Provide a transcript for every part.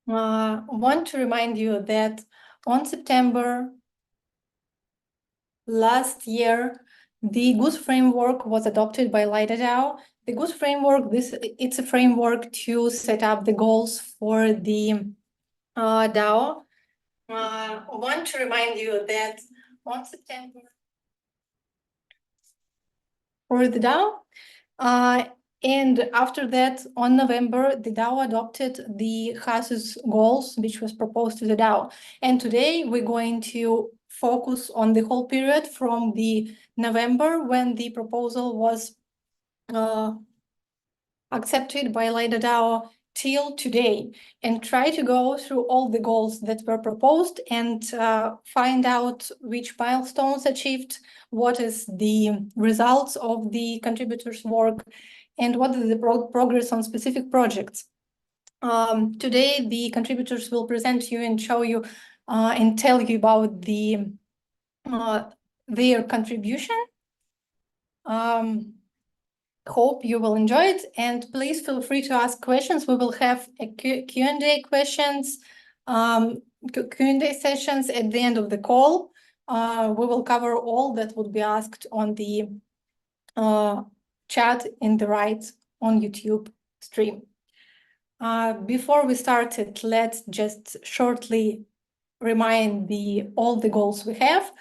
Want to remind you that on September last year, the GOOSE framework was adopted by Lido DAO. The GOOSE framework, it's a framework to set up the goals for the DAO. Want to remind you that on September for the DAO, and after that, on November, the DAO adopted the GOOSE goals, which was proposed to the DAO. And today we're going to focus on the whole period from the November when the proposal was accepted by Lido DAO till today, and try to go through all the goals that were proposed and find out which milestones achieved, what is the results of the contributors' work, and what is the progress on specific projects. Today, the contributors will present you and show you and tell you about their contribution. Hope you will enjoy it, and please feel free to ask questions. We will have a Q&A questions, Q&A sessions at the end of the call. We will cover all that would be asked on the chat in the right on YouTube stream. Before we started, let's just shortly remind all the goals we have.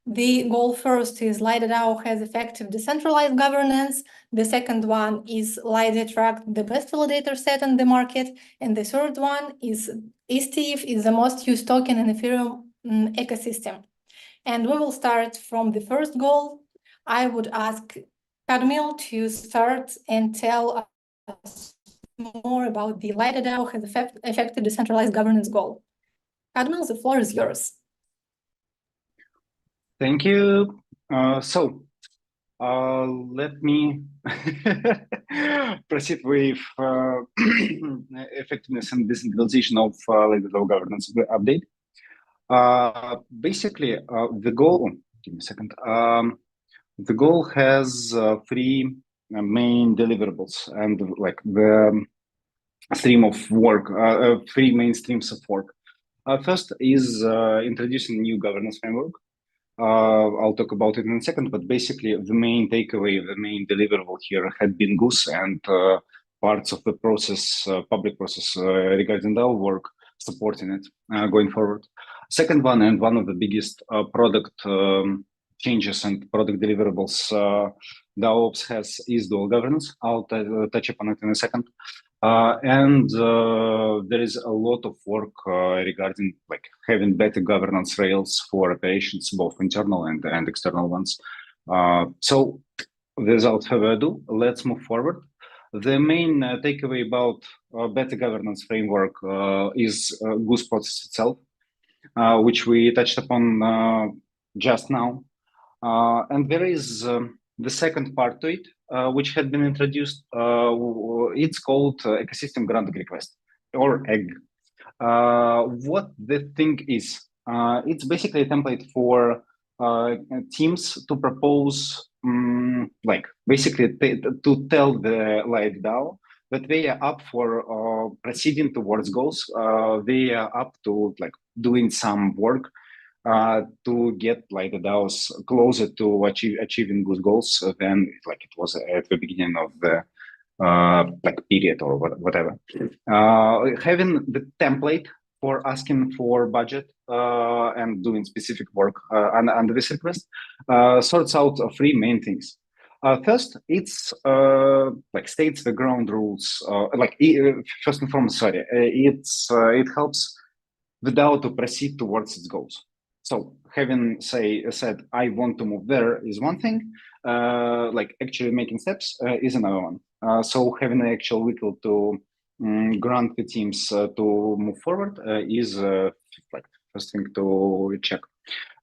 The goal first is Lido DAO has effective decentralized governance. The second one is Lido attract the best validator set in the market. And the third one is stETH is the most used token in Ethereum ecosystem. And we will start from the first goal. I would ask Kadmil to start and tell us more about the Lido DAO has effective decentralized governance goal. Kadmil, the floor is yours. Thank you. Let me proceed with effectiveness and decentralization of Lido DAO governance update. Basically, the goal, give me a second. The goal has three main deliverables and like the stream of work, three main streams of work. First is introducing new governance framework. I'll talk about it in a second, but basically the main takeaway, the main deliverable here had been GOOSE and parts of the process, public process regarding DAO work, supporting it going forward. Second one, and one of the biggest product changes and product deliverables DAO-ops has is dual governance. I'll touch upon it in a second. And there is a lot of work regarding like having better governance rails for operations, both internal and external ones. So without further ado, let's move forward. The main takeaway about better governance framework is GOOSE process itself, which we touched upon just now. And there is the second part to it, which had been introduced. It's called Ecosystem Granting Request, or EG. What the thing is, it's basically a template for teams to propose, like basically to tell the Lido DAO that they are up for proceeding towards goals. They are up to like doing some work to get like the DAOs closer to achieving GOOSE goals than like it was at the beginning of the like period or whatever. Having the template for asking for budget and doing specific work under this request sorts out three main things. First, it's like states the ground rules. First and foremost, sorry, it helps the DAO to proceed towards its goals. So having said I want to move there is one thing, like actually making steps is another one. So having an actual vehicle to grant the teams to move forward is like first thing to check.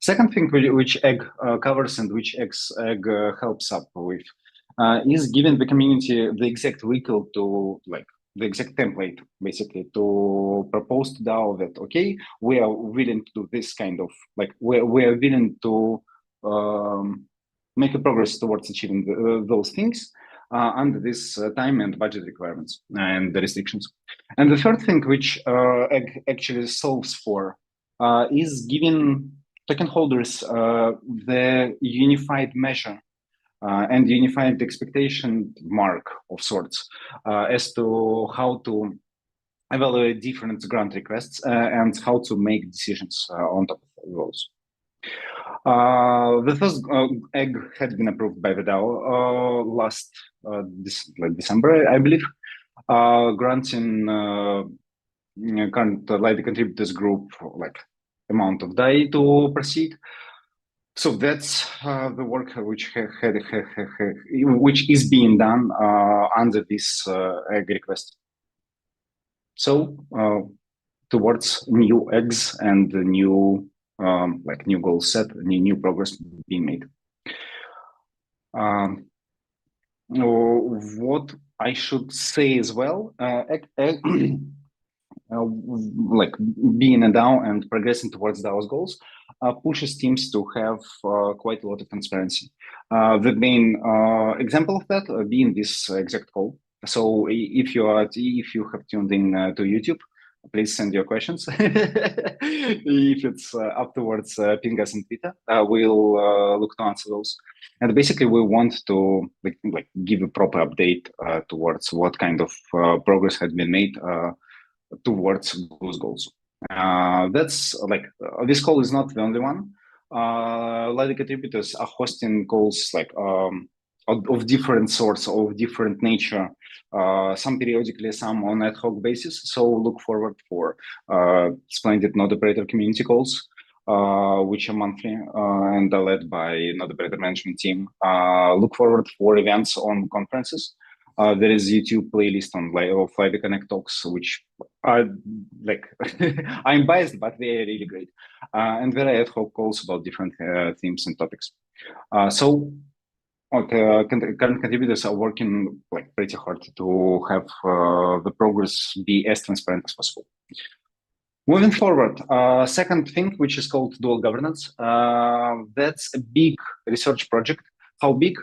Second thing which EG covers and which EG helps up with is giving the community the exact vehicle to like the exact template, basically, to propose to DAO that, okay, we are willing to do this kind of, like, we are willing to make a progress towards achieving those things under this time and budget requirements and the restrictions. And the third thing which actually solves for is giving token holders the unified measure and unified expectation mark of sorts as to how to evaluate different grant requests and how to make decisions on top of those. The first egg had been approved by the DAO last December, I believe, granting current Lido contributors group like amount of DAI to proceed. So that's the work which which is being done under this egg request. So towards new eggs and new new goal set, new progress being made. What I should say as well, like being a DAO and progressing towards DAO's goals pushes teams to have quite a lot of transparency. The main example of that being this exact call. So if you have tuned in to YouTube, please send your questions. If it's afterwards, ping us on Twitter. We'll look to answer those. And basically, we want to give a proper update towards what kind of progress had been made towards those goals. That's this call is not the only one. Lido contributors are hosting calls of different sorts, of different nature, some periodically, some on ad hoc basis. So look forward for splendid node operator community calls, which are monthly and are led by node operator management team. Look forward for events on conferences. There is YouTube playlist on Lido Connect talks, which are I'm biased, but they are really great. And there are ad hoc calls about different themes and topics. So current contributors are working pretty hard to have the progress be as transparent as possible. Moving forward, second thing, which is called dual governance. That's a big research project. How big?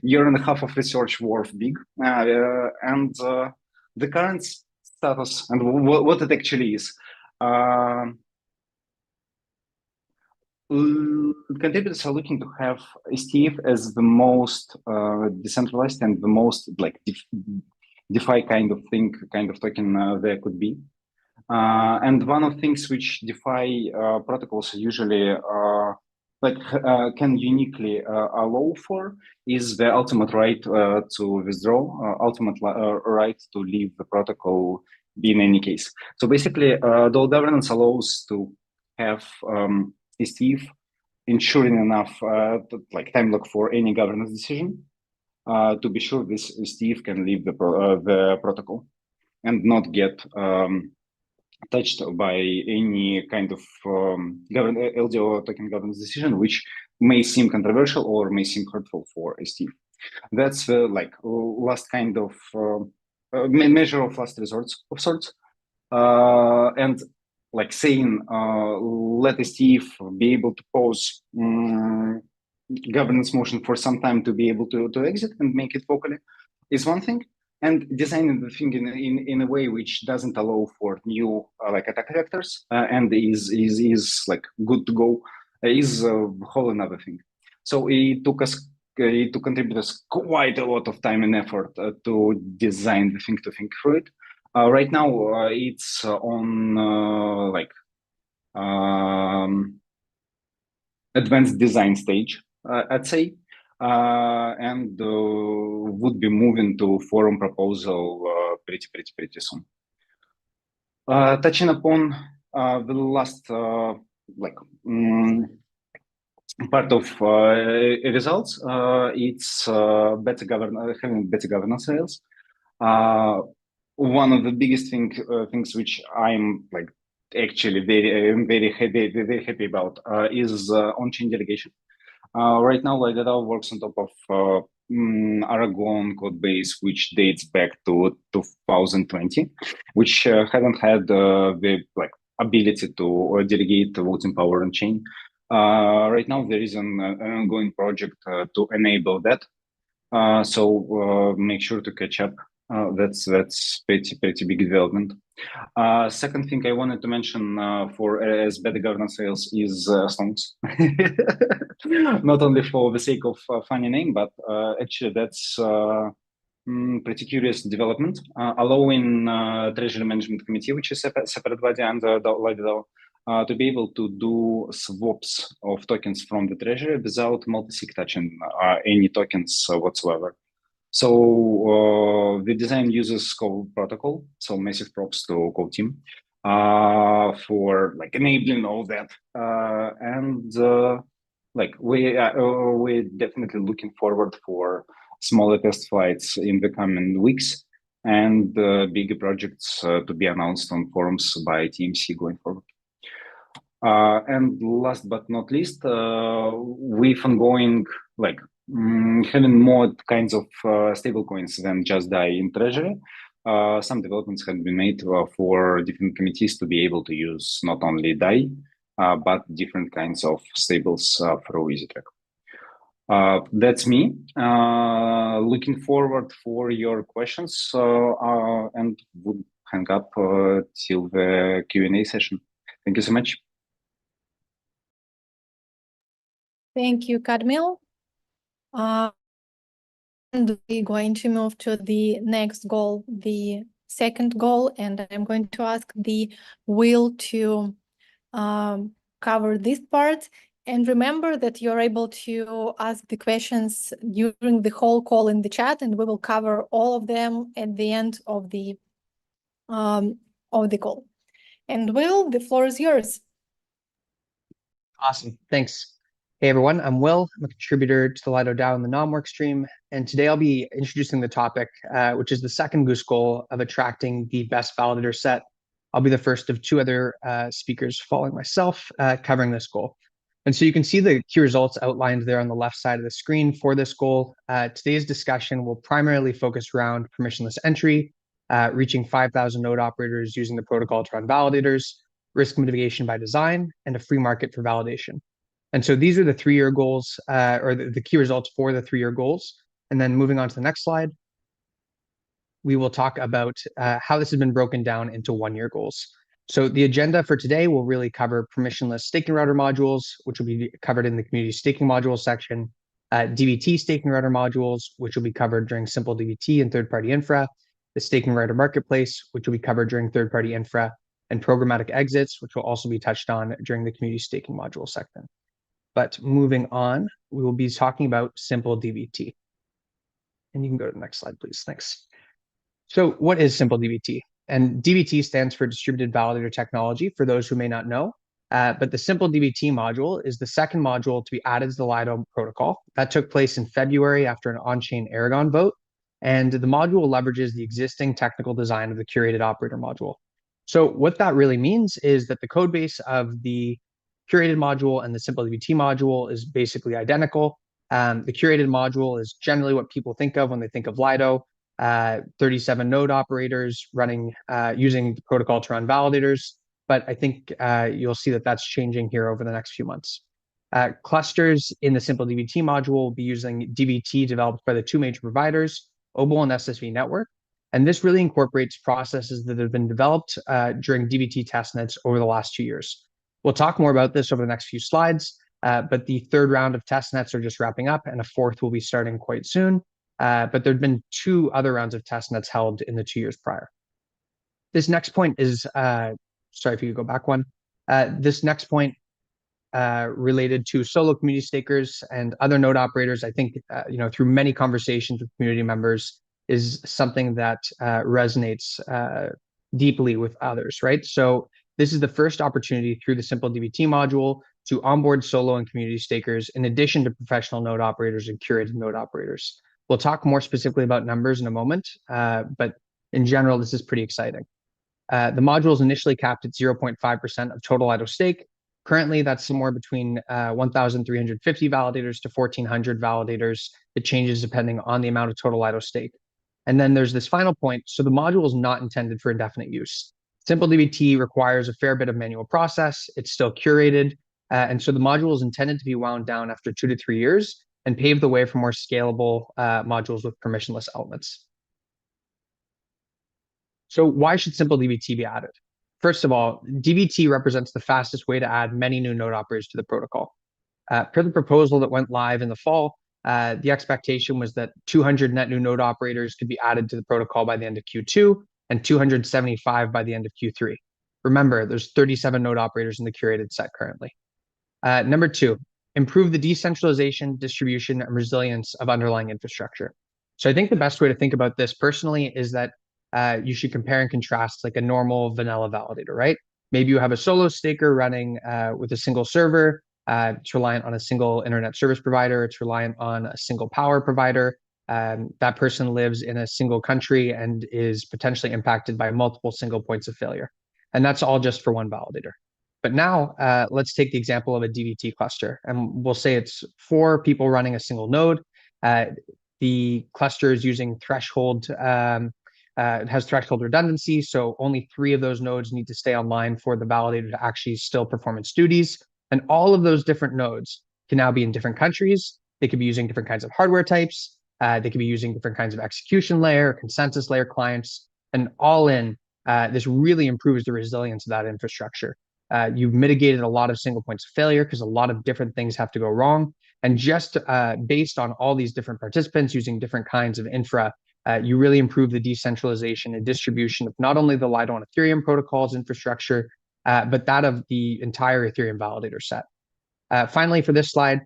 Year and a half of research worth big. And the current status and what it actually is. Contributors are looking to have stETH as the most decentralized and the most DeFi kind of thing, kind of token there could be. And one of the things which DeFi protocols usually can uniquely allow for is the ultimate right to withdraw, ultimate right to leave the protocol in any case. So basically, dual governance allows to have stETH ensuring enough time lock for any governance decision to be sure this stETH can leave the protocol and not get touched by any kind of LDO token governance decision, which may seem controversial or may seem hurtful for stETH. That's the last kind of measure of last resort of sorts, and saying let stETH be able to pause governance motion for some time to be able to exit and make it vocally is one thing. And designing the thing in a way which doesn't allow for new attack vectors and is good to go is a whole another thing. So it took contributors quite a lot of time and effort to design the thing, to think through it. Right now it's on advanced design stage, I'd say. And would be moving to forum proposal pretty soon. Touching upon the last part of results, it's having better governance rails. One of the biggest things which I'm actually very happy about is on-chain delegation. Right now, Lido DAO works on top of Aragon code base, which dates back to 2020, which haven't had the ability to delegate the voting power on chain. Right now, there is an ongoing project to enable that. So make sure to catch up That's pretty big development. Second thing I wanted to mention for as better governance sales is songs. Not only for the sake of funny name, but actually that's pretty curious development, allowing Treasury Management Committee, which is a separate body under Lido DAO, to be able to do swaps of tokens from the Treasury without multi-sig touching any tokens whatsoever. So the design uses Code protocol. So massive props to Code team for like enabling all that. Like we're definitely looking forward for smaller test flights in the coming weeks and bigger projects to be announced on forums by TMC going forward. And last but not least, with ongoing like having more kinds of stable coins than just DAI in Treasury, some developments have been made for different committees to be able to use not only DAI, but different kinds of stables through EasyTrack. That's me. Looking forward for your questions and would hang up till the Q&A session. Thank you so much. Thank you, Kadmil. And we're going to move to the next goal, the second goal, and I'm going to ask the Will to cover this part. And remember that you're able to ask the questions during the whole call in the chat, and we will cover all of them at the end of the call. And Will, the floor is yours. Awesome. Thanks. Hey, everyone. I'm Will. I'm a contributor to the Lido DAO in the NOM work stream. And today I'll be introducing the topic, which is the second Goose goal of attracting the best validator set. I'll be the first of two other speakers following myself covering this goal. And so you can see the key results outlined there on the left side of the screen for this goal. Today's discussion will primarily focus around permissionless entry, reaching 5,000 node operators using the protocol to run validators, risk mitigation by design, and a free market for validation. And so these are the 3-year goals, or the key results for the 3-year goals. And then moving on to the next slide, we will talk about how this has been broken down into 1-year goals. So the agenda for today will really cover permissionless staking router modules, which will be covered in the community staking module section, DBT staking router modules, which will be covered during simple DBT and third-party infra, the staking router marketplace, which will be covered during third-party infra, and programmatic exits, which will also be touched on during the community staking module section. But moving on, we will be talking about simple DBT. And you can go to the next slide, please. Thanks. So what is simple DBT? And DBT stands for Distributed Validator Technology, for those who may not know. But the simple DBT module is the second module to be added to the Lido protocol. That took place in February after an on-chain Aragon vote. And the module leverages the existing technical design of the curated operator module. So what that really means is that the code base of the curated module and the simple DBT module is basically identical. The curated module is generally what people think of when they think of Lido, 37 node operators running using the protocol to run validators. But I think you'll see that that's changing here over the next few months. Clusters in the simple DBT module will be using DBT developed by the 2 major providers, Obol and SSV Network. And this really incorporates processes that have been developed during DBT testnets over the last 2 years. We'll talk more about this over the next few slides, but the 3rd round of testnets are just wrapping up and a 4th will be starting quite soon. But there've been 2 other rounds of testnets held in the 2 years prior. This next point is, sorry if you could go back one. This next point related to solo community stakers and other node operators, I think, through many conversations with community members is something that resonates deeply with others, right? So this is the first opportunity through the simple DBT module to onboard solo and community stakers in addition to professional node operators and curated node operators. We'll talk more specifically about numbers in a moment, but in general, this is pretty exciting. The module is initially capped at 0.5% of total Lido stake. Currently, that's somewhere between 1,350 validators to 1,400 validators. It changes depending on the amount of total Lido stake. And then there's this final point. So the module is not intended for indefinite use. Simple DBT requires a fair bit of manual process. It's still curated. And so the module is intended to be wound down after 2 to 3 years and pave the way for more scalable modules with permissionless elements. So why should simple DBT be added? First of all, DBT represents the fastest way to add many new node operators to the protocol. Per the proposal that went live in the fall, the expectation was that 200 net new node operators could be added to the protocol by the end of Q2 and 275 by the end of Q3. Remember, there's 37 node operators in the curated set currently. Number two, improve the decentralization, distribution, and resilience of underlying infrastructure. So I think the best way to think about this personally is that you should compare and contrast like a normal vanilla validator, right? Maybe you have a solo staker running with a single server. It's reliant on a single internet service provider. It's reliant on a single power provider. That person lives in a single country and is potentially impacted by multiple single points of failure. And that's all just for one validator. But now let's take the example of a DBT cluster. And we'll say it's 4 people running a single node. The cluster is using threshold, it has threshold redundancy. So only 3 of those nodes need to stay online for the validator to actually still perform its duties. And all of those different nodes can now be in different countries. They could be using different kinds of hardware types. They could be using different kinds of execution layer, consensus layer clients, and all in, this really improves the resilience of that infrastructure. You've mitigated a lot of single points of failure because a lot of different things have to go wrong. And just based on all these different participants using different kinds of infra, you really improve the decentralization and distribution of not only the Lido and Ethereum protocols infrastructure, but that of the entire Ethereum validator set. Finally, for this slide,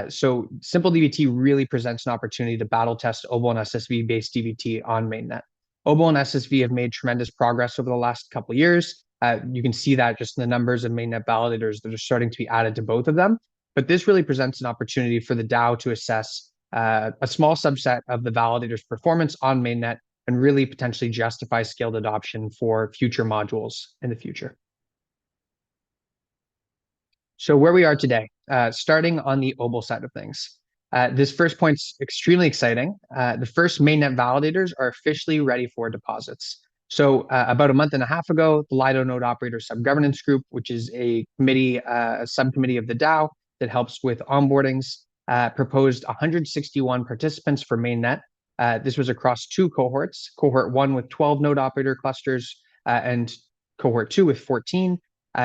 so simple DBT really presents an opportunity to battle test OBO and SSV-based DBT on mainnet. OBO and SSV have made tremendous progress over the last couple of years. You can see that just in the numbers of mainnet validators that are starting to be added to both of them. But this really presents an opportunity for the DAO to assess a small subset of the validator's performance on mainnet and really potentially justify scaled adoption for future modules in the future. So where we are today, starting on the OBO side of things. This first point's extremely exciting. The first mainnet validators are officially ready for deposits. So about a month and a half ago, the Lido Node Operator Subgovernance Group, which is a committee, a subcommittee of the DAO that helps with onboardings, proposed 161 participants for mainnet. This was across 2 cohorts, cohort 1 with 12 node operator clusters and cohort 2 with 14.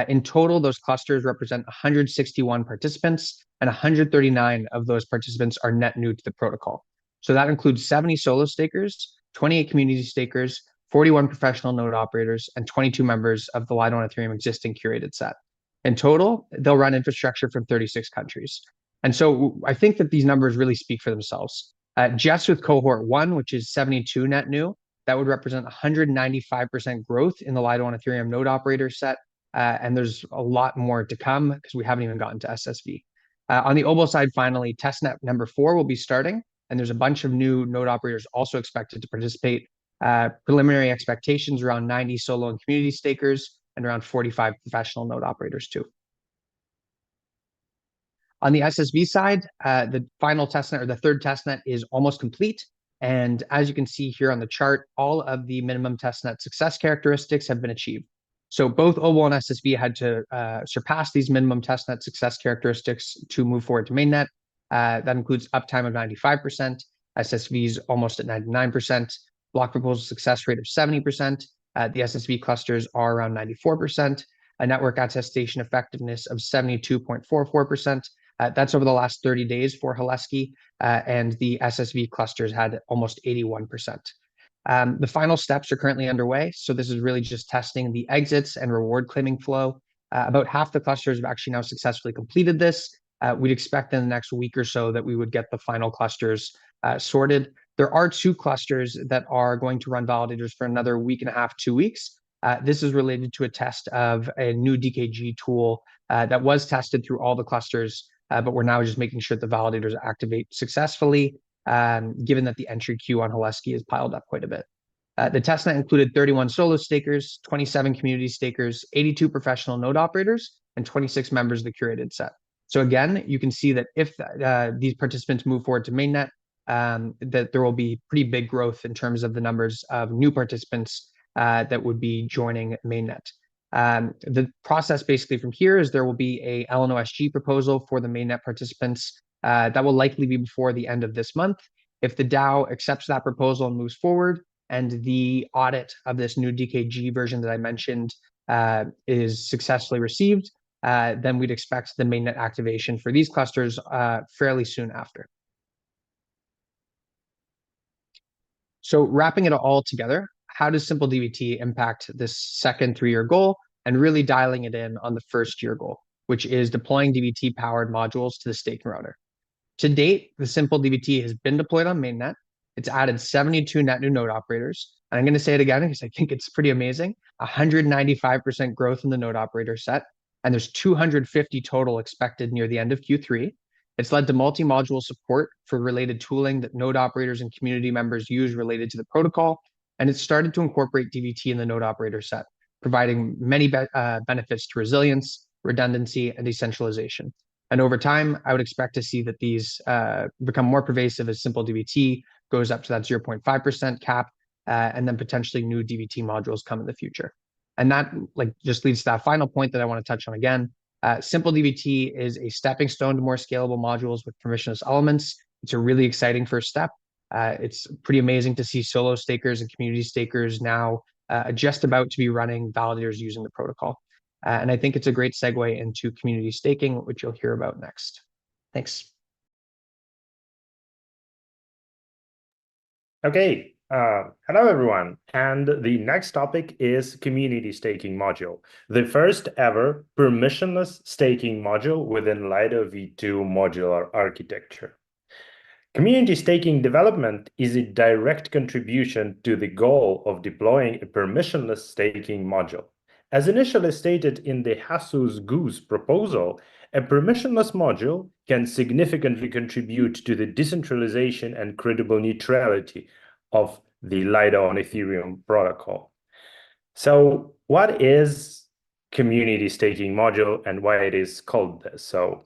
In total, those clusters represent 161 participants, and 139 of those participants are net new to the protocol. So that includes 70 solo stakers, 28 community stakers, 41 professional node operators, and 22 members of the Lido and Ethereum existing curated set. In total, they'll run infrastructure from 36 countries. And so I think that these numbers really speak for themselves. Just with cohort 1, which is 72 net new, that would represent 195% growth in the Lido and Ethereum node operator set. And there's a lot more to come because we haven't even gotten to SSV. On the OBO side, finally, testnet number 4 will be starting, and there's a bunch of new node operators also expected to participate. Preliminary expectations around 90 solo and community stakers and around 45 professional node operators too. On the SSV side, the final testnet or the third testnet is almost complete. And as you can see here on the chart, all of the minimum testnet success characteristics have been achieved. So both OBO and SSV had to surpass these minimum testnet success characteristics to move forward to mainnet. That includes uptime of 95%, SSV's almost at 99%, block proposal success rate of 70%. The SSV clusters are around 94%, a network attestation effectiveness of 72.44%. That's over the last 30 days for Haleski, and the SSV clusters had almost 81%. The final steps are currently underway. So this is really just testing the exits and reward claiming flow. About half the clusters have actually now successfully completed this. We'd expect in the next week or so that we would get the final clusters sorted. There are 2 clusters that are going to run validators for another week and a half, 2 weeks. This is related to a test of a new DKG tool that was tested through all the clusters, but we're now just making sure the validators activate successfully, given that the entry queue on Haleski is piled up quite a bit. The testnet included 31 solo stakers, 27 community stakers, 82 professional node operators, and 26 members of the curated set. So again, you can see that if these participants move forward to mainnet, that there will be pretty big growth in terms of the numbers of new participants that would be joining mainnet. The process basically from here is there will be a LNOSG proposal for the mainnet participants that will likely be before the end of this month. If the DAO accepts that proposal and moves forward, and the audit of this new DKG version that I mentioned is successfully received, then we'd expect the mainnet activation for these clusters fairly soon after. So wrapping it all together, how does Simple DBT impact this second 3-year goal and really dialing it in on the first year goal, which is deploying DBT-powered modules to the staking router? To date, the Simple DBT has been deployed on mainnet. It's added 72 net new node operators. And I'm going to say it again because I think it's pretty amazing. 195% growth in the node operator set. And there's 250 total expected near the end of Q3. It's led to multi-module support for related tooling that node operators and community members use related to the protocol. And it's started to incorporate DBT in the node operator set, providing many benefits to resilience, redundancy, and decentralization. And over time, I would expect to see that these become more pervasive as Simple DBT goes up to that 0.5% cap, and then potentially new DBT modules come in the future. And that just leads to that final point that I want to touch on again. Simple DBT is a stepping stone to more scalable modules with permissionless elements. It's a really exciting first step. It's pretty amazing to see solo stakers and community stakers now just about to be running validators using the protocol. And I think it's a great segue into community staking, which you'll hear about next. Thanks. Okay, hello everyone. And the next topic is community staking module, the first ever permissionless staking module within Lido v2 modular architecture. Community staking development is a direct contribution to the goal of deploying a permissionless staking module. As initially stated in the Hasu's GOOSE proposal, a permissionless module can significantly contribute to the decentralization and credible neutrality of the Lido on Ethereum protocol. So what is community staking module and why it is called this? So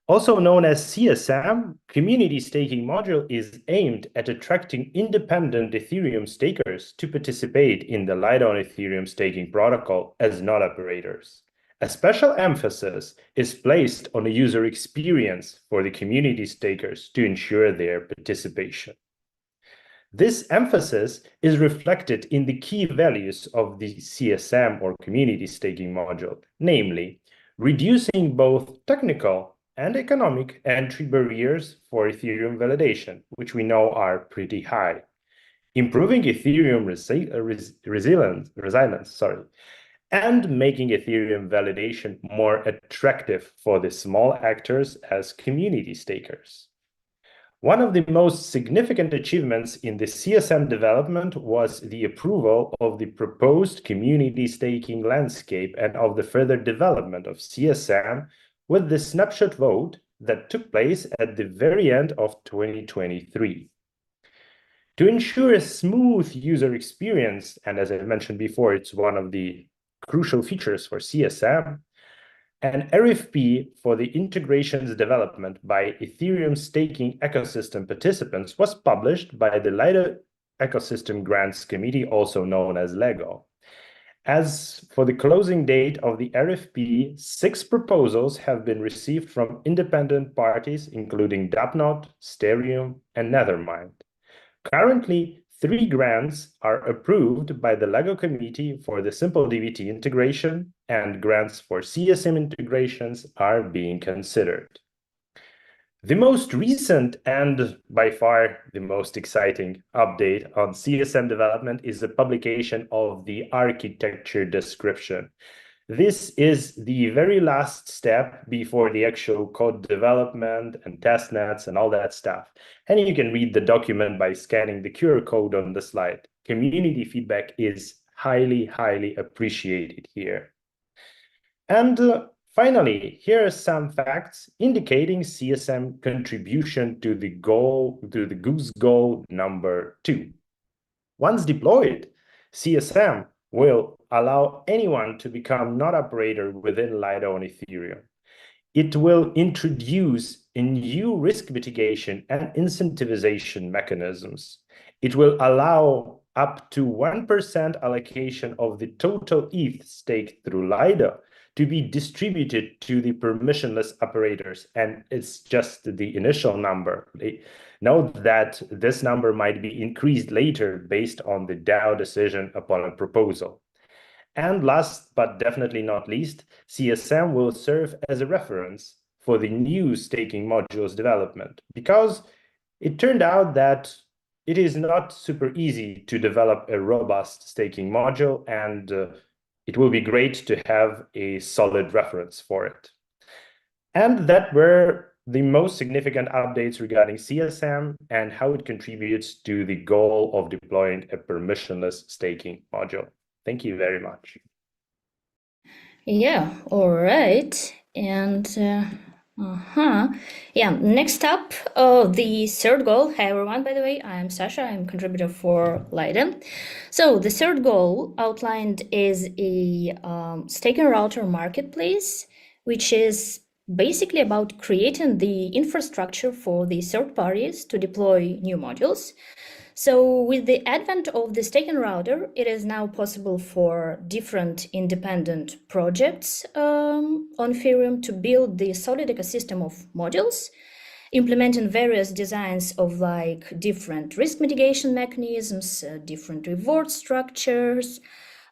also known as CSM, community staking module is aimed at attracting independent Ethereum stakers to participate in the Lido on Ethereum staking protocol as node operators. A special emphasis is placed on the user experience for the community stakers to ensure their participation. This emphasis is reflected in the key values of the CSM or community staking module, namely reducing both technical and economic entry barriers for Ethereum validation, which we know are pretty high, improving Ethereum resilience, and making Ethereum validation more attractive for the small actors as community stakers. One of the most significant achievements in the CSM development was the approval of the proposed community staking landscape and of the further development of CSM with the snapshot vote that took place at the very end of 2023. To ensure a smooth user experience, and as I mentioned before, it's one of the crucial features for CSM, an RFP for the integrations development by Ethereum staking ecosystem participants was published by the Lido Ecosystem Grants Committee, also known as LEGO. As for the closing date of the RFP, 6 proposals have been received from independent parties, including Dapnot, Sterium, and Nethermind. Currently, 3 grants are approved by the LEGO committee for the Simple DBT integration, and grants for CSM integrations are being considered. The most recent and by far the most exciting update on CSM development is the publication of the architecture description. This is the very last step before the actual code development and testnets and all that stuff. And you can read the document by scanning the QR code on the slide. Community feedback is highly, highly appreciated here. And finally, here are some facts indicating CSM contribution to the goal, to the GOOSE goal number 2. Once deployed, CSM will allow anyone to become node operator within Lido on Ethereum. It will introduce a new risk mitigation and incentivization mechanisms. It will allow up to 1% allocation of the total ETH staked through Lido to be distributed to the permissionless operators, and it's just the initial number. Note that this number might be increased later based on the DAO decision upon a proposal. And last but definitely not least, CSM will serve as a reference for the new staking modules development, because it turned out that it is not super easy to develop a robust staking module, and it will be great to have a solid reference for it. And that were the most significant updates regarding CSM and how it contributes to the goal of deploying a permissionless staking module. Thank you very much. Yeah, all right. And yeah, next up, the third goal. Hi everyone, by the way, I'm Sasha, I'm contributor for Lido. So the third goal outlined is a staking router marketplace, which is basically about creating the infrastructure for the third parties to deploy new modules. So with the advent of the staking router, it is now possible for different independent projects on Ethereum to build the solid ecosystem of modules, implementing various designs of like different risk mitigation mechanisms, different reward structures,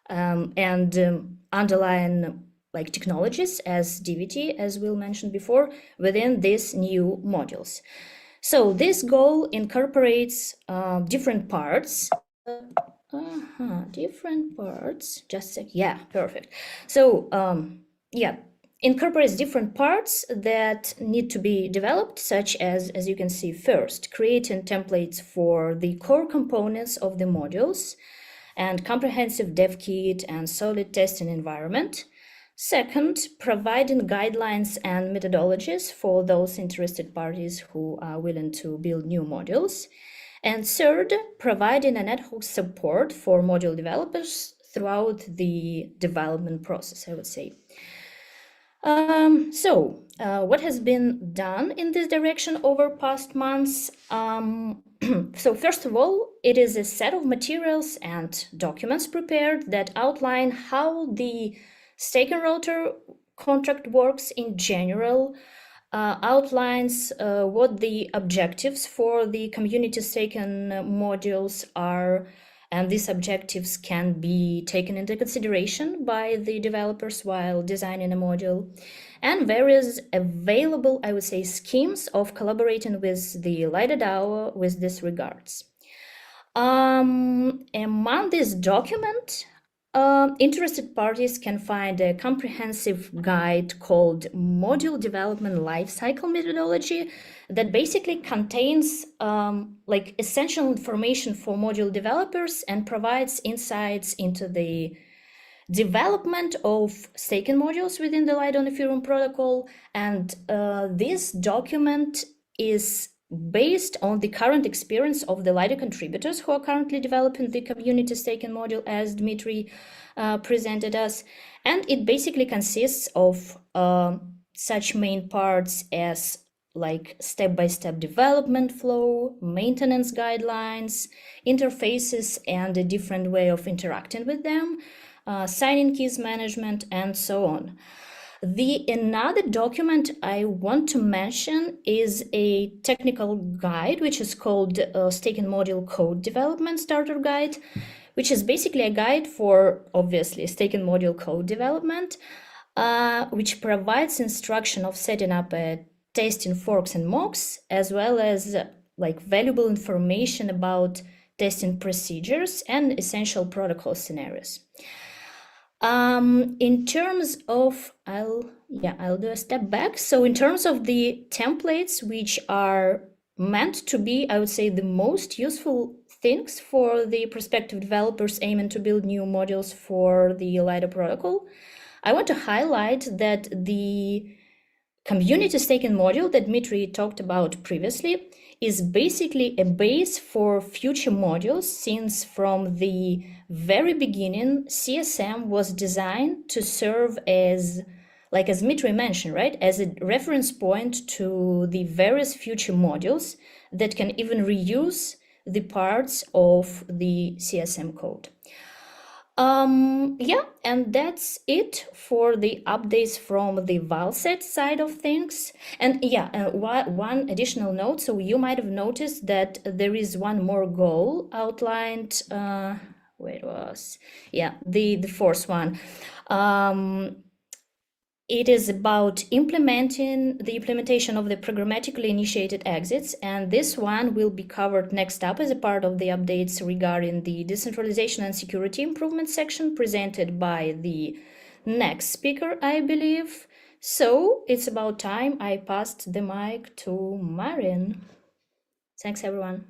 and underlying like technologies as DVT, as Will mentioned before, within these new modules. So this goal incorporates different parts. Different parts. Just a sec. Yeah, perfect. So yeah, incorporates different parts that need to be developed, such as you can see, first, creating templates for the core components of the modules and comprehensive dev kit and solid testing environment. Second, providing guidelines and methodologies for those interested parties who are willing to build new modules. And third, providing an ad hoc support for module developers throughout the development process, I would say. What has been done in this direction over past months? So first of all, it is a set of materials and documents prepared that outline how the staking router contract works in general, outlines what the objectives for the community staking modules are, and these objectives can be taken into consideration by the developers while designing a module, and various available, I would say, schemes of collaborating with the Lido DAO with this regards. Among this document, interested parties can find a comprehensive guide called Module Development Lifecycle Methodology that basically contains like essential information for module developers and provides insights into the development of staking modules within the Lido Ethereum protocol. And this document is based on the current experience of the Lido contributors who are currently developing the community staking module, as Dmitry presented us. And it basically consists of such main parts as like step-by-step development flow, maintenance guidelines, interfaces, and a different way of interacting with them, signing keys management, and so on. Another document I want to mention is a technical guide, which is called Staking Module Code Development Starter Guide, which is basically a guide for, obviously, staking module code development, which provides instruction of setting up testing forks and mocks, as well as like valuable information about testing procedures and essential protocol scenarios. In terms of, I'll do a step back. So in terms of the templates, which are meant to be, I would say, the most useful things for the prospective developers aiming to build new modules for the Lido protocol, I want to highlight that the community staking module that Dmitry talked about previously is basically a base for future modules, since from the very beginning, CSM was designed to serve as, like as Dmitry mentioned, right, as a reference point to the various future modules that can even reuse the parts of the CSM code. Yeah, and that's it for the updates from the Valset side of things. And yeah, one additional note. So you might have noticed that there is one more goal outlined. Where it was? Yeah, the fourth one. It is about the implementation of the programmatically initiated exits, and this one will be covered next up as a part of the updates regarding the decentralization and security improvement section presented by the next speaker, I believe. So it's about time I passed the mic to Marin. Thanks, everyone.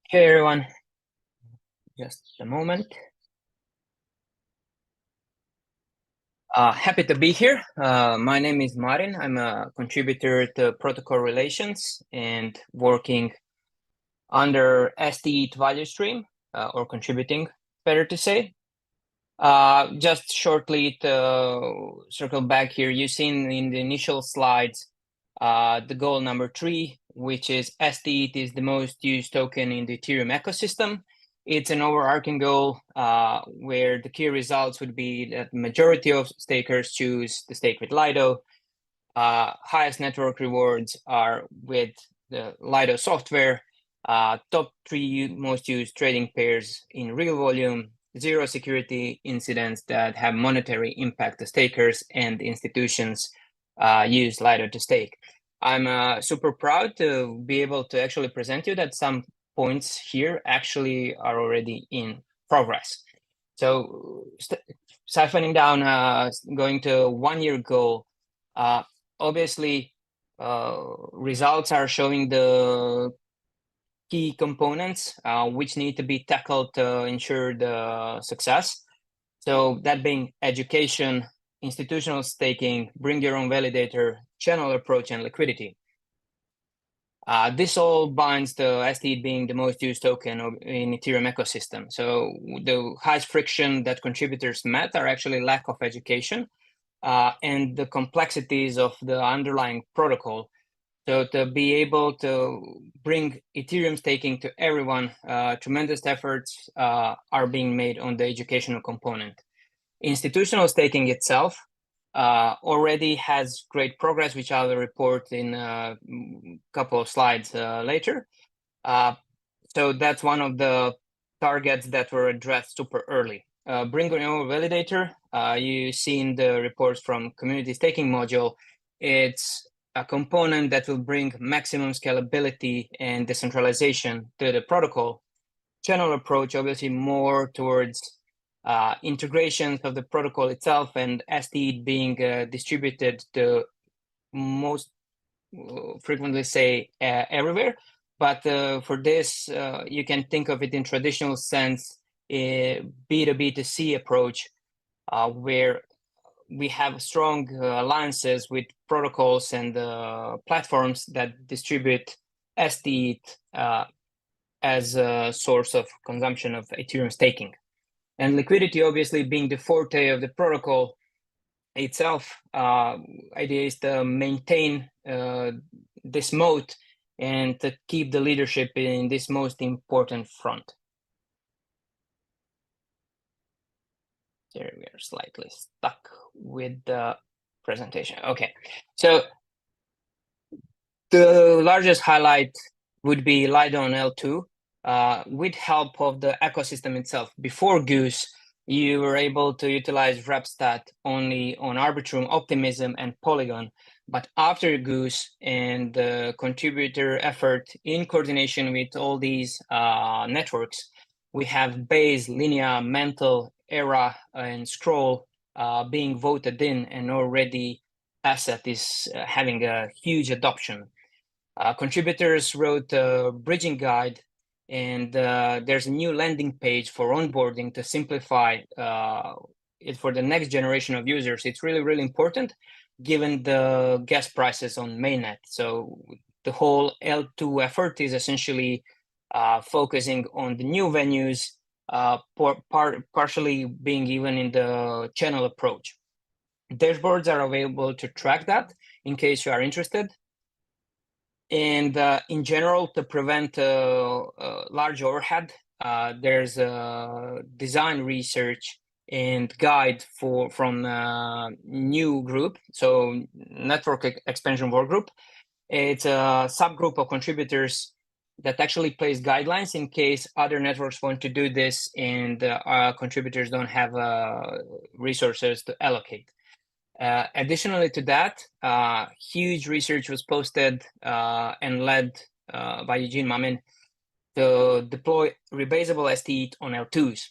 Hey everyone, just a moment. Happy to be here. My name is Marin. I'm a contributor to protocol relations and working under stETH value stream, or contributing, better to say. Just shortly to circle back here, you've seen in the initial slides the goal number 3, which is stETH is the most used token in the Ethereum ecosystem. It's an overarching goal where the key results would be that the majority of stakers choose to stake with Lido. Highest network rewards are with the Lido software. Top 3 most used trading pairs in real volume. 0 security incidents that have monetary impact to stakers, and institutions use Lido to stake. I'm super proud to be able to actually present you that some points here actually are already in progress. So siphoning down, going to 1-year goal, obviously results are showing the key components which need to be tackled to ensure the success. So that being education, institutional staking, bring your own validator, channel approach, and liquidity. This all binds to stETH being the most used token in Ethereum ecosystem. So the highest friction that contributors met are actually lack of education and the complexities of the underlying protocol. So to be able to bring Ethereum staking to everyone, tremendous efforts are being made on the educational component. Institutional staking itself already has great progress, which I will report in a couple of slides later. So that's one of the targets that were addressed super early. Bring your own validator. You've seen the reports from community staking module. It's a component that will bring maximum scalability and decentralization to the protocol. Channel approach, obviously more towards integrations of the protocol itself, and stETH being distributed to most frequently say everywhere. But for this, you can think of it in traditional sense, B2B2C approach, where we have strong alliances with protocols and platforms that distribute stETH as a source of consumption of Ethereum staking. And liquidity obviously being the forte of the protocol itself, idea is to maintain this moat and to keep the leadership in this most important front. There we are slightly stuck with the presentation. Okay, so the largest highlight would be Lido on L2 with help of the ecosystem itself. Before GOOSE, you were able to utilize RepStat only on Arbitrum, Optimism, and Polygon. But after GOOSE and the contributor effort in coordination with all these networks, we have Base, Linea, Mantle, Era, and Scroll being voted in, and already Asset is having a huge adoption. Contributors wrote a bridging guide, and there's a new landing page for onboarding to simplify it for the next generation of users. It's really, really important given the gas prices on mainnet. So the whole L2 effort is essentially focusing on the new venues, partially being even in the channel approach. Dashboards are available to track that in case you are interested. And in general, to prevent large overhead, there's a design research and guide from a new group, so Network Expansion Work Group. It's a subgroup of contributors that actually place guidelines in case other networks want to do this and our contributors don't have resources to allocate. Additionally to that, huge research was posted and led by Eugene Mamin to deploy rebasable stETH on L2s.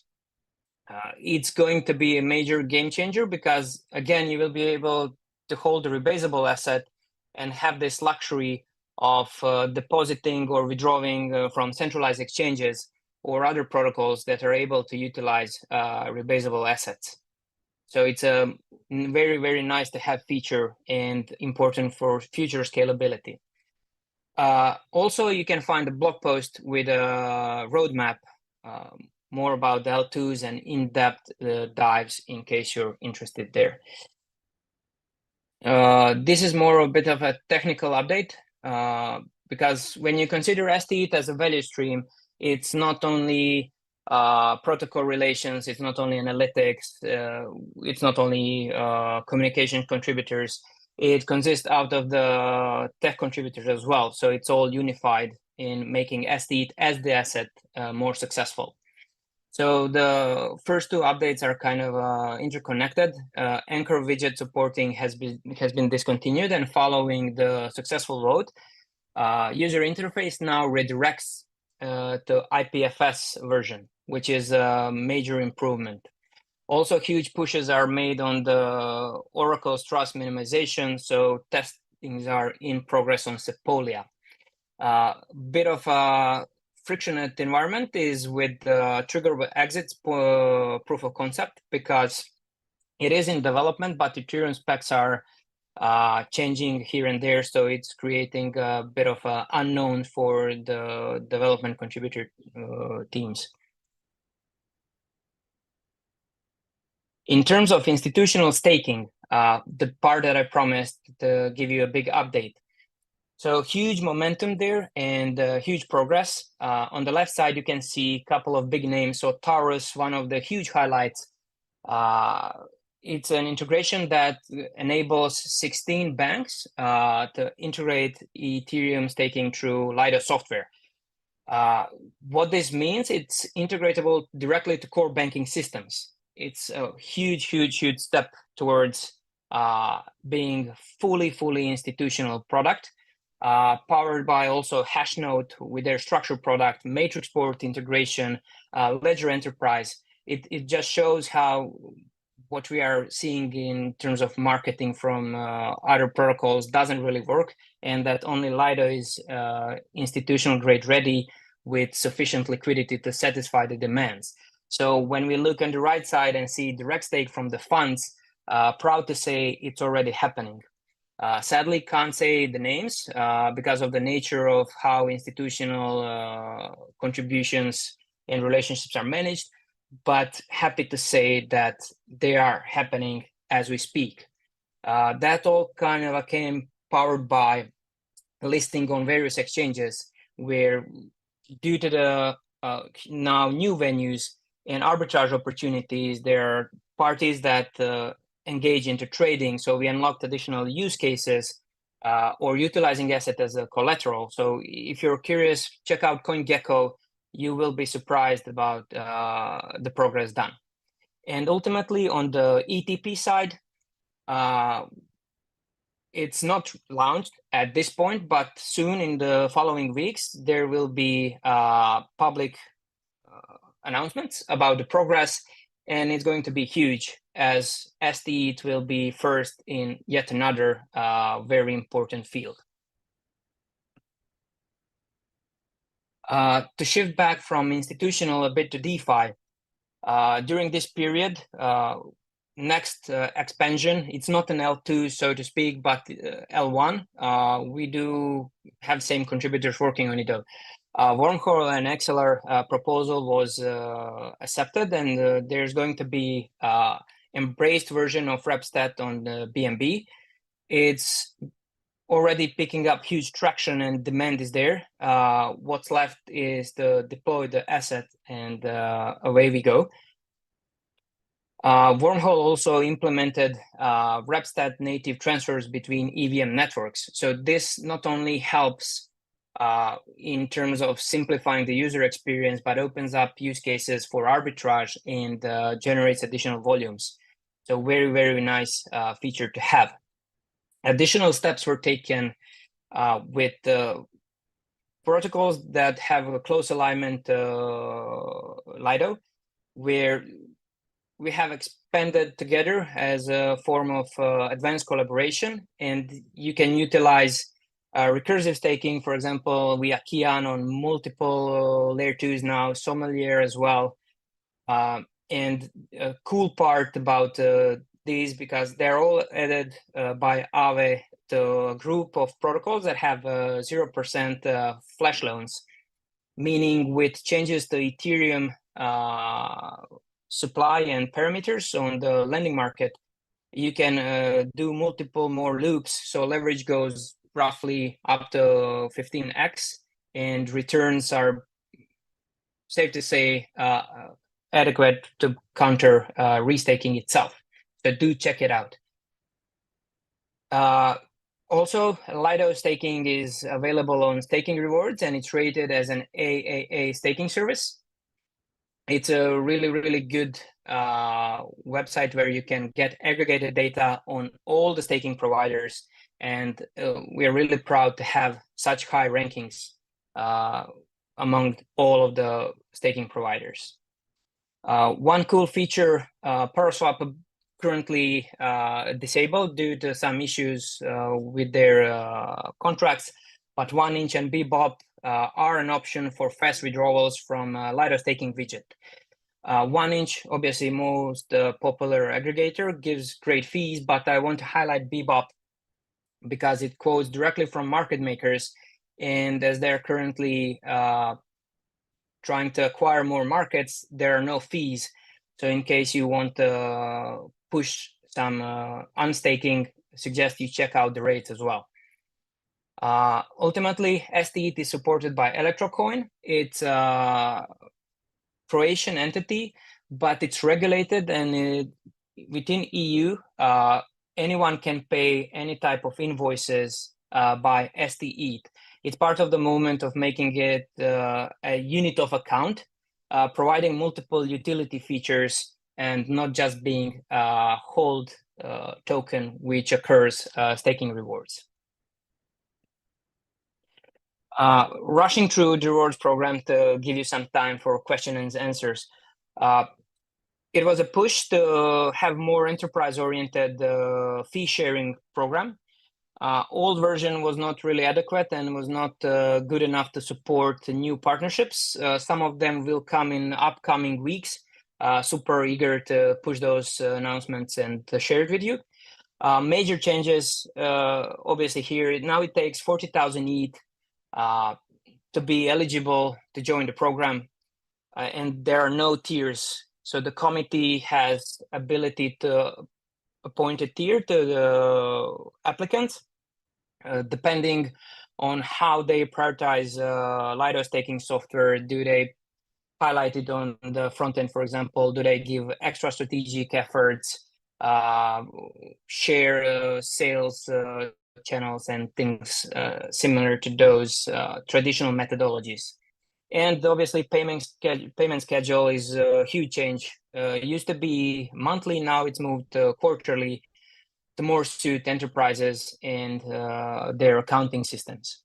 It's going to be a major game changer because, again, you will be able to hold a rebasable asset and have this luxury of depositing or withdrawing from centralized exchanges or other protocols that are able to utilize rebasable assets. So it's a very, very nice to have feature and important for future scalability. Also, you can find a blog post with a roadmap, more about the L2s and in-depth dives in case you're interested there. This is more a bit of a technical update because when you consider stETH as a value stream, it's not only protocol relations, it's not only analytics, it's not only communication contributors, it consists out of the tech contributors as well. So it's all unified in making stETH as the asset more successful. So the first two updates are kind of interconnected. Anchor widget supporting has been discontinued, and following the successful vote, user interface now redirects to IPFS version, which is a major improvement. Also, huge pushes are made on the Oracle's trust minimization, so testings are in progress on Sepolia. Bit of a frictionless environment is with the trigger exits proof of concept because it is in development, but Ethereum specs are changing here and there, so it's creating a bit of an unknown for the development contributor teams. In terms of institutional staking, the part that I promised to give you a big update. So huge momentum there and huge progress. On the left side, you can see a couple of big names. So Taurus, one of the huge highlights. It's an integration that enables 16 banks to integrate Ethereum staking through Lido software. What this means, it's integratable directly to core banking systems. It's a huge, huge, huge step towards being fully institutional product. Powered by also Hashnote with their structured product, Matrix Port integration, Ledger Enterprise. It just shows how what we are seeing in terms of marketing from other protocols doesn't really work, and that only Lido is institutional grade ready with sufficient liquidity to satisfy the demands. So when we look on the right side and see direct stake from the funds, proud to say it's already happening. Sadly, can't say the names because of the nature of how institutional contributions and relationships are managed, but happy to say that they are happening as we speak. That all kind of came powered by listing on various exchanges where, due to the now new venues and arbitrage opportunities, there are parties that engage into trading. So we unlocked additional use cases or utilizing asset as a collateral. So if you're curious, check out CoinGecko. You will be surprised about the progress done. And ultimately on the ETP side, it's not launched at this point, but soon in the following weeks, there will be public announcements about the progress, and it's going to be huge as stETH will be first in yet another very important field. To shift back from institutional a bit to DeFi, during this period, next expansion, it's not an L2, so to speak, but L1. We do have same contributors working on it though. Wormhole and XLR proposal was accepted, and there's going to be embraced version of RepStat on the BNB. It's already picking up huge traction and demand is there. What's left is to deploy the asset and away we go. Wormhole also implemented RepStat native transfers between EVM networks. So this not only helps in terms of simplifying the user experience, but opens up use cases for arbitrage and generates additional volumes. So very, very nice feature to have. Additional steps were taken with protocols that have a close alignment Lido, where we have expanded together as a form of advanced collaboration, and you can utilize recursive staking. For example, we are Kian on multiple layer 2s now, Sommelier as well. And a cool part about these, because they're all added by Aave, the group of protocols that have 0% flash loans, meaning with changes to Ethereum supply and parameters on the lending market, you can do multiple more loops. So leverage goes roughly up to 15x, and returns are, safe to say, adequate to counter restaking itself. So do check it out. Also, Lido staking is available on Staking Rewards, and it's rated as an AAA staking service. It's a really, really good website where you can get aggregated data on all the staking providers. And we are really proud to have such high rankings among all of the staking providers. One cool feature, Paraswap currently disabled due to some issues with their contracts, but 1inch and Bebop are an option for fast withdrawals from Lido staking widget. 1inch, obviously most popular aggregator, gives great fees, but I want to highlight Bebop because it quotes directly from market makers, and as they're currently trying to acquire more markets, there are no fees. So in case you want to push some unstaking, I suggest you check out the rates as well. Ultimately, stETH is supported by Electrocoin. It's a Croatian entity, but it's regulated, and within EU, anyone can pay any type of invoices by stETH. It's part of the movement of making it a unit of account, providing multiple utility features, and not just being a hold token, which occurs staking rewards. Rushing through the rewards program to give you some time for questions and answers. It was a push to have more enterprise-oriented fee sharing program. Old version was not really adequate and was not good enough to support new partnerships. Some of them will come in upcoming weeks. Super eager to push those announcements and to share it with you. Major changes, obviously here, now it takes 40,000 ETH to be eligible to join the program, and there are no tiers. So the committee has ability to appoint a tier to the applicants, depending on how they prioritize Lido staking software. Do they highlight it on the front end, for example? Do they give extra strategic efforts, share sales channels and things similar to those traditional methodologies? And obviously payment schedule is a huge change. It used to be monthly, now it's moved to quarterly to more suit enterprises and their accounting systems.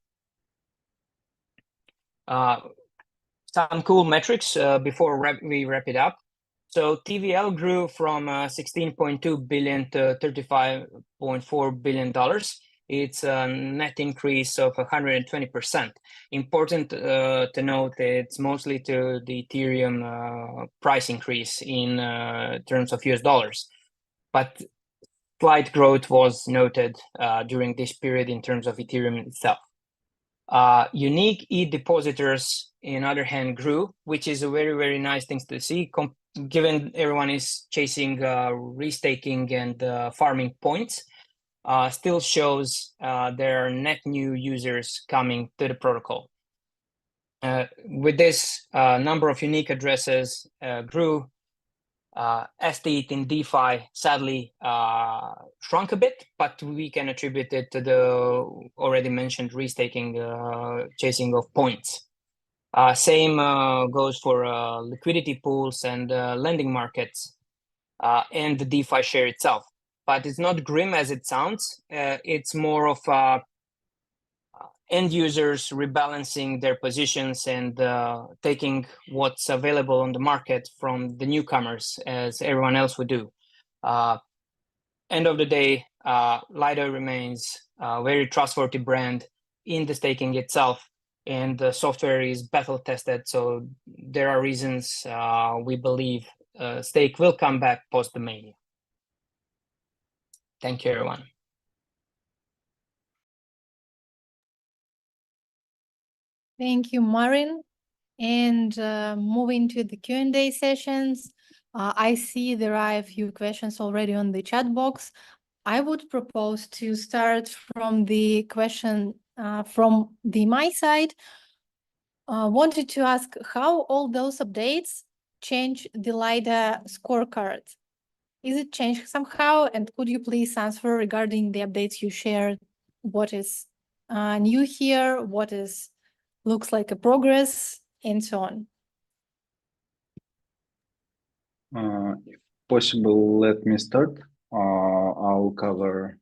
Some cool metrics before we wrap it up. So TVL grew from 16.2 billion to $35.4 billion. It's a net increase of 120%. Important to note that it's mostly to the Ethereum price increase in terms of US dollars. But slight growth was noted during this period in terms of Ethereum itself. Unique ETH depositors, in other hand, grew, which is a very, very nice thing to see, given everyone is chasing restaking and farming points. still shows there are net new users coming to the protocol. With this, number of unique addresses grew. stETH in DeFi sadly shrunk a bit, but we can attribute it to the already mentioned restaking, chasing of points. Same goes for liquidity pools and lending markets and the DeFi share itself. But it's not grim as it sounds. It's more of end users rebalancing their positions and taking what's available on the market from the newcomers, as everyone else would do. End of the day, Lido remains a very trustworthy brand in the staking itself, and the software is battle tested. So there are reasons we believe stake will come back post the mania. Thank you, everyone. Thank you, Marin. And moving to the Q&A sessions, I see there are a few questions already on the chat box. I would propose to start from the question from my side. Wanted to ask how all those updates change the Lido scorecard. Is it changed somehow? And could you please answer regarding the updates you shared? What is new here? What is looks like a progress, and so on? If possible, let me start. I'll cover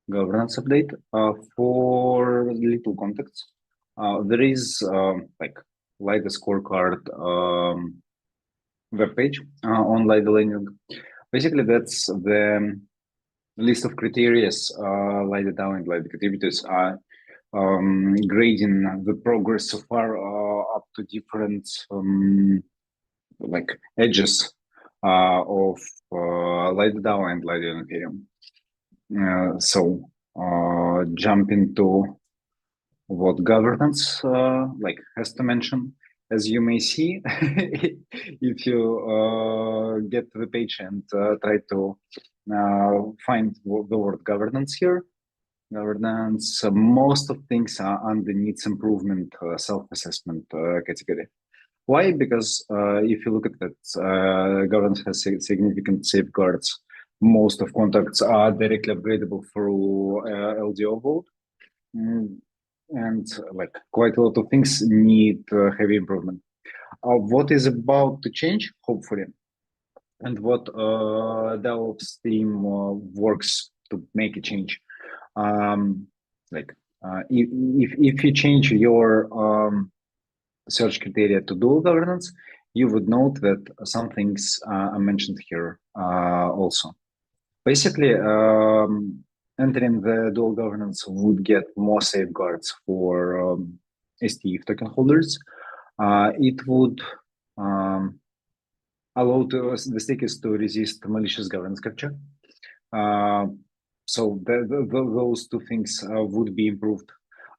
governance update. For little context, there is like Lido scorecard webpage on Lido landing. Basically, that's the list of criteria Lido DAO and Lido contributors are grading the progress so far up to different like edges of Lido DAO and Lido Ethereum. So jump into what governance like has to mention. As you may see, if you get to the page and try to find the word governance here, governance, most of things are under needs improvement, self-assessment category. Why? Because if you look at that, governance has significant safeguards. Most of contracts are directly upgradable through LDO vote. And like quite a lot of things need heavy improvement. What is about to change, hopefully, and what DAO-wide team works to make a change. If you change your search criteria to dual governance, you would note that some things are mentioned here also. Basically, entering the dual governance would get more safeguards for stETH token holders. It would allow the stakers to resist malicious governance capture. So those two things would be improved.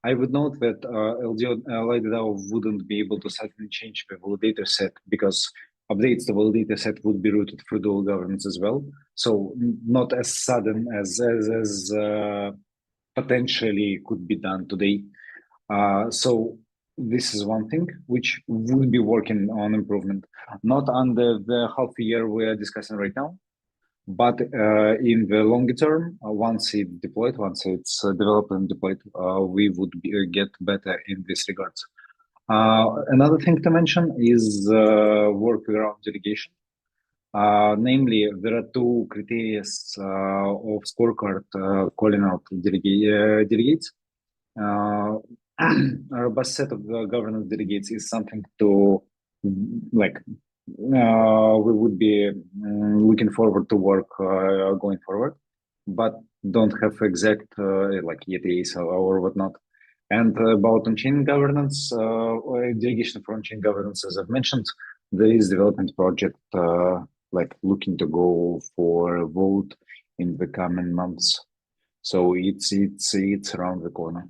I would note that Lido DAO wouldn't be able to suddenly change the validator set because updates to validator set would be routed through dual governance as well. So not as sudden as potentially could be done today. So this is one thing which will be working on improvement, not under the half a year we are discussing right now, but in the longer term, once it's deployed, once it's developed and deployed, we would get better in this regards. Another thing to mention is work around delegation. Namely, there are two criteria of scorecard calling out delegates. A robust set of governance delegates is something to like. We would be looking forward to work going forward, but don't have exact like ETAs or whatnot. And about on-chain governance, delegation for on-chain governance, as I've mentioned, there is development project like looking to go for a vote in the coming months. So it's around the corner.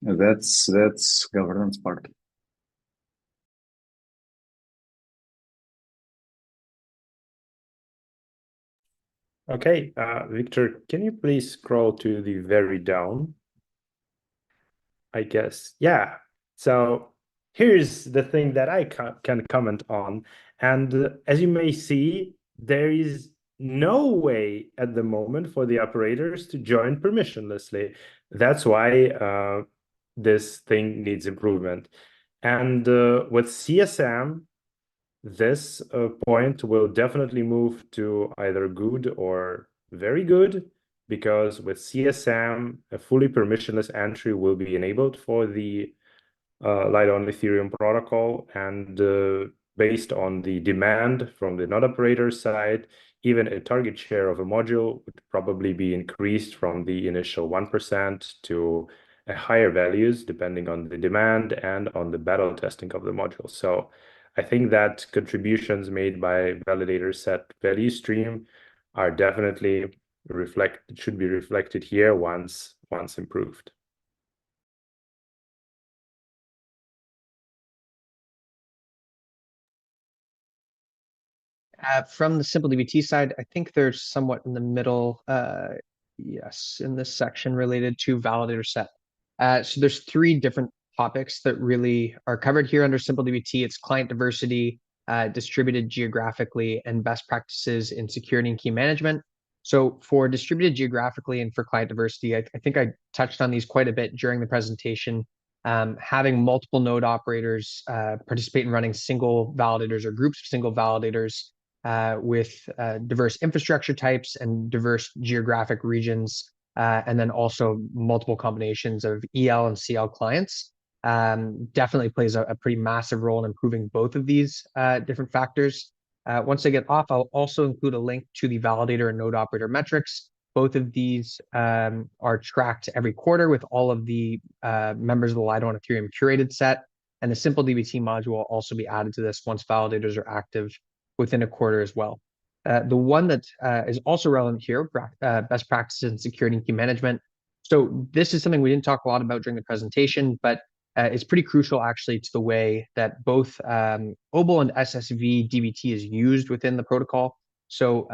That's governance part. Okay, Victor, can you please scroll to the very down? I guess, yeah. So here's the thing that I can comment on. And as you may see, there is no way at the moment for the operators to join permissionlessly. That's why this thing needs improvement. And with CSM, this point will definitely move to either good or very good, because with CSM, a fully permissionless entry will be enabled for the Lido on Ethereum protocol, and based on the demand from the node operator side, even a target share of a module would probably be increased from the initial 1% to a higher values, depending on the demand and on the battle testing of the module. So I think that contributions made by validator set value stream are definitely should be reflected here once improved. From the SimpleDBT side, I think there's somewhat in the middle, yes, in this section related to validator set. So there's 3 different topics that really are covered here under SimpleDBT. It's client diversity, distributed geographically, and best practices in security and key management. So for distributed geographically and for client diversity, I think I touched on these quite a bit during the presentation. Having multiple node operators participate in running single validators or groups of single validators with diverse infrastructure types and diverse geographic regions, and then also multiple combinations of EL and CL clients, definitely plays a pretty massive role in improving both of these different factors. Once I get off, I'll also include a link to the validator and node operator metrics. Both of these are tracked every quarter with all of the members of the Lido on Ethereum curated set, and the SimpleDBT module will also be added to this once validators are active within a quarter as well. The one that is also relevant here, best practices in security and key management. So this is something we didn't talk a lot about during the presentation, but it's pretty crucial actually to the way that both OBL and SSV DBT is used within the protocol. So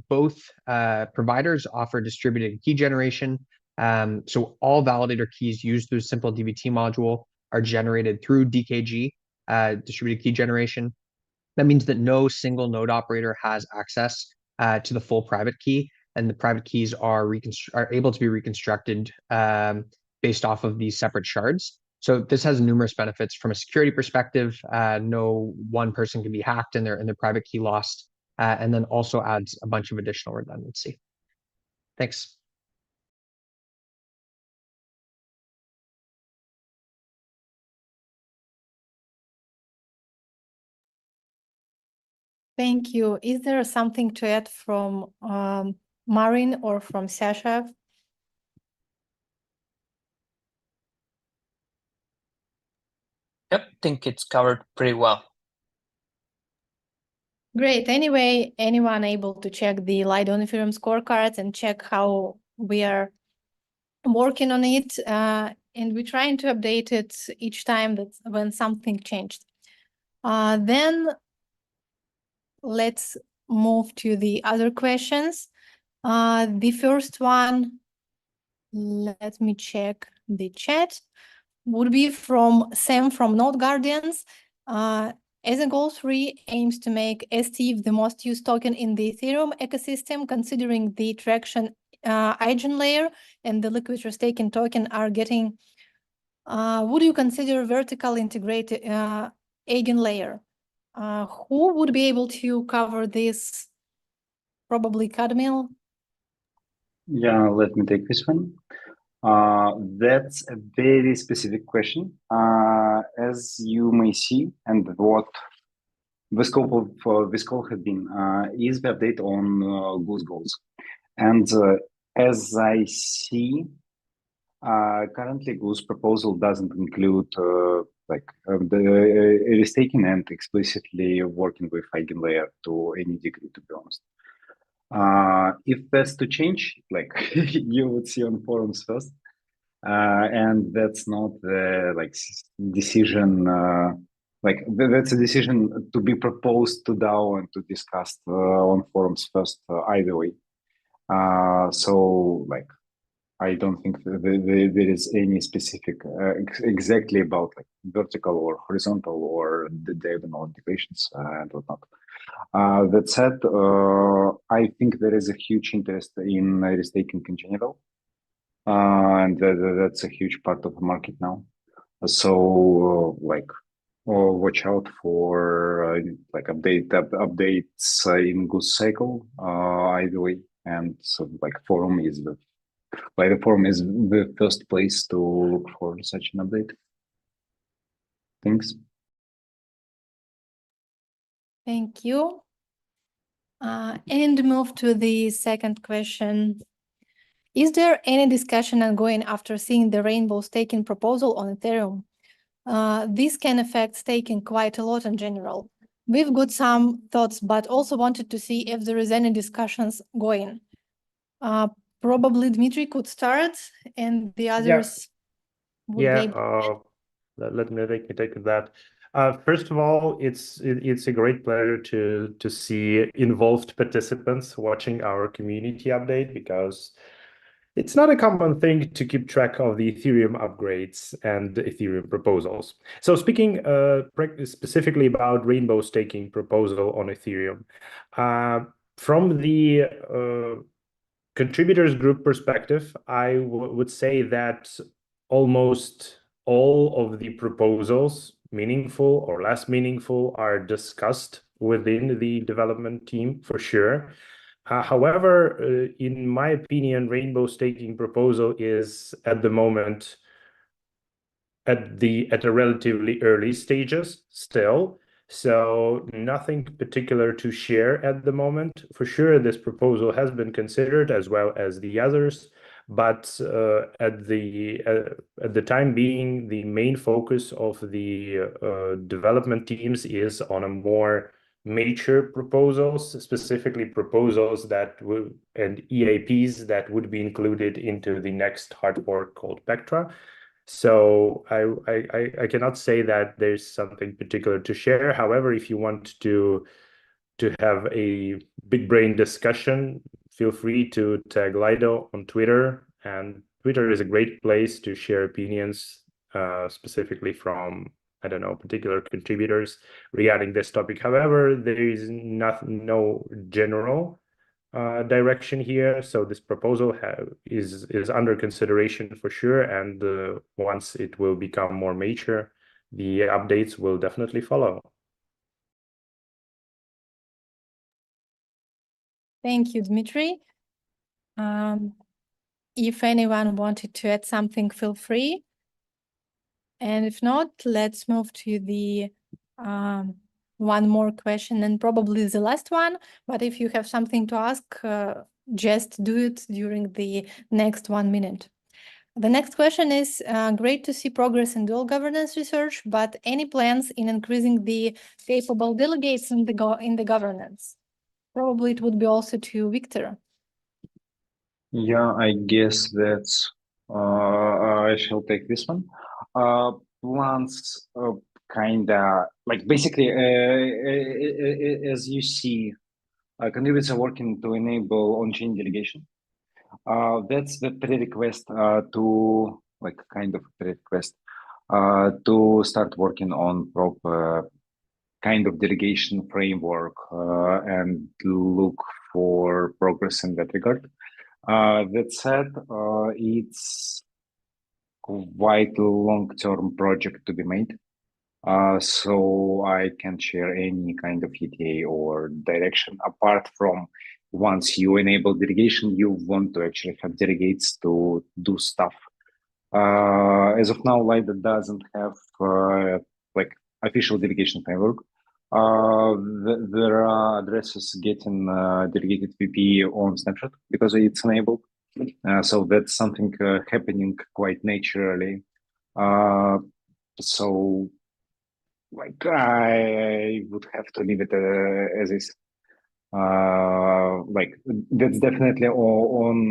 both providers offer distributed key generation. So all validator keys used through SimpleDBT module are generated through DKG, distributed key generation. That means that no single node operator has access to the full private key, and the private keys are able to be reconstructed based off of these separate shards. So this has numerous benefits from a security perspective. No one person can be hacked and their private key lost, and then also adds a bunch of additional redundancy. Thanks. Thank you. Is there something to add from Marin or from Sasha? Yep, I think it's covered pretty well. Great. Anyway, anyone able to check the Lido on Ethereum scorecards and check how we are working on it, and we're trying to update it each time that when something changed. Then let's move to the other questions. The first one, let me check the chat, would be from Sam from Node Guardians. As a goal 3 aims to make stETH the most used token in the Ethereum ecosystem, considering the traction Eigen layer and the liquid staking token are getting, would you consider vertical integrated Eigen layer? Who would be able to cover this? Probably Kadmil. Yeah, let me take this one. That's a very specific question. As you may see, and what the scope of this call has been, is the update on GOOSE goals. And as I see, currently GOOSE proposal doesn't include the restaking and explicitly working with eigenlayer to any degree, to be honest. If that's to change, like you would see on forums first, and that's not the decision. That's a decision to be proposed to DAO and to discuss on forums first. Either way, So like I don't think there is any specific exactly about like vertical or horizontal or the diagonal integrations and whatnot. That said, I think there is a huge interest in restaking in general, and that's a huge part of the market now. So, watch out for like updates in Goose cycle either way. And so, like, the forum is the first place to look for such an update. Thanks. Thank you. And move to the second question. Is there any discussion ongoing after seeing the rainbow staking proposal on Ethereum? This can affect staking quite a lot in general. We've got some thoughts, but also wanted to see if there is any discussions going. Probably Dmitry could start, and the others would be able. Let me take that. First of all, it's a great pleasure to see involved participants watching our community update, because it's not a common thing to keep track of the Ethereum upgrades and Ethereum proposals. So speaking specifically about rainbow staking proposal on Ethereum, from the contributors group perspective, I would say that almost all of the proposals, meaningful or less meaningful, are discussed within the development team for sure. However, in my opinion, rainbow staking proposal is at the moment at a relatively early stages still. So nothing particular to share at the moment. For sure, this proposal has been considered as well as the others, but at the time being, the main focus of the development teams is on a more mature proposals, specifically proposals that would and EAPs that would be included into the next hard fork called Pectra. So I cannot say that there's something particular to share. However, if you want to have a big brain discussion, feel free to tag Lido on Twitter. And Twitter is a great place to share opinions, specifically from, I don't know, particular contributors regarding this topic. However, there is no general direction here. So this proposal is under consideration for sure. And once it will become more mature, the updates will definitely follow. Thank you, Dmitry. If anyone wanted to add something, feel free. And if not, let's move to the one more question, and probably the last one. But if you have something to ask, just do it during the next 1 minute. The next question is, great to see progress in dual governance research, but any plans in increasing the capable delegates in the governance? Probably it would be also to Victor. Yeah, I guess that's I shall take this one. Plans kinda like basically as you see, contributors are working to enable on-chain delegation. That's the prerequisite to like kind of prerequisite to start working on proper kind of delegation framework and look for progress in that regard. That said, it's quite a long-term project to be made. So I can't share any kind of ETA or direction apart from once you enable delegation, you want to actually have delegates to do stuff. As of now, Lido doesn't have like official delegation framework. There are addresses getting delegated VP on Snapshot because it's enabled. So that's something happening quite naturally. So like I would have to leave it as is. Like that's definitely on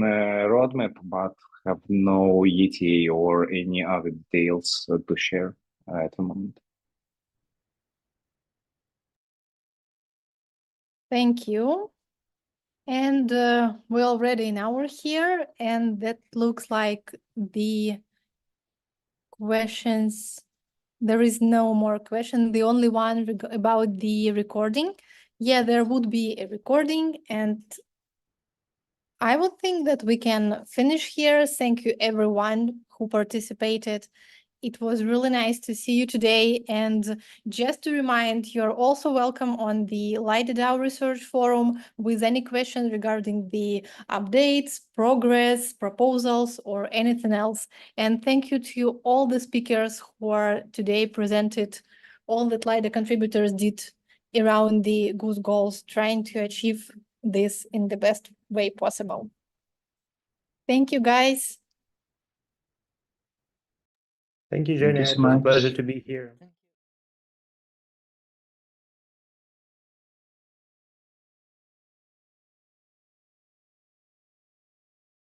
roadmap, but have no ETA or any other details to share at the moment. Thank you. And we're already an hour here, and that looks like the questions. There is no more question. The only one about the recording. Yeah, there would be a recording, and I would think that we can finish here. Thank you everyone who participated. It was really nice to see you today. And just to remind, you're also welcome on the Lido DAO research forum with any questions regarding the updates, progress, proposals, or anything else. And thank you to all the speakers who are today presented, all that Lido contributors did around the GOOSE goals, trying to achieve this in the best way possible. Thank you, guys. Thank you, Thank Jenny. you so It was a much. pleasure to be here.